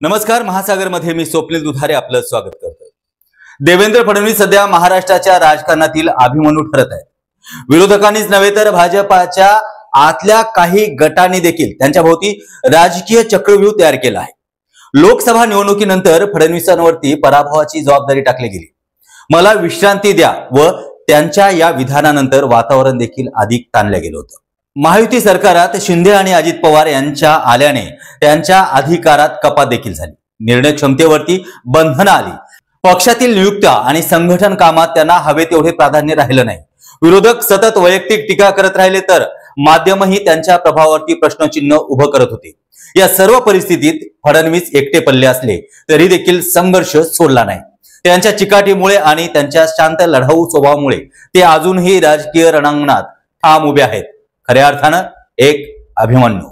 नमस्कार, महासागरमध्ये मी स्वप्नील दुधारे आपलं स्वागत करतो। देवेंद्र फडणवीस सध्या महाराष्ट्राच्या राजकारणातील अभिमन्यू ठरत आहेत। विरोधकांनीच नव्हे तर भाजपाच्या आतल्या काही गटांनी देखील त्यांच्या भोवती राजकीय चक्रव्यूह तयार केला आहे। लोकसभा निवडणुकीनंतर फडणवीसांवरती पराभवाची जबाबदारी टाकली गेली। मला विश्रांती द्या व त्यांच्या या विधानानंतर वातावरण देखील अधिक ताणलं गेलं होतं। महायुती सरकारात शिंदे आणि अजित पवार यांच्या आल्याने त्यांच्या अधिकारात कपात देखील झाली। निर्णय क्षमतेवरती बंधनं आली। पक्षातील नियुक्त्या आणि संघटन कामात त्यांना हवे तेवढे प्राधान्य राहिलं नाही। विरोधक सतत वैयक्तिक टीका करत राहिले तर माध्यमही त्यांच्या प्रभावावरती प्रश्नचिन्ह उभं करत होते। या सर्व परिस्थितीत फडणवीस एकटे पडले असले तरी देखील संघर्ष सोडला नाही। त्यांच्या चिकाटीमुळे आणि त्यांच्या शांत लढाऊ स्वभावामुळे ते अजूनही राजकीय रणांगणात ठाम उभे आहेत। खऱ्या अर्थानं एक अभिमन्यू।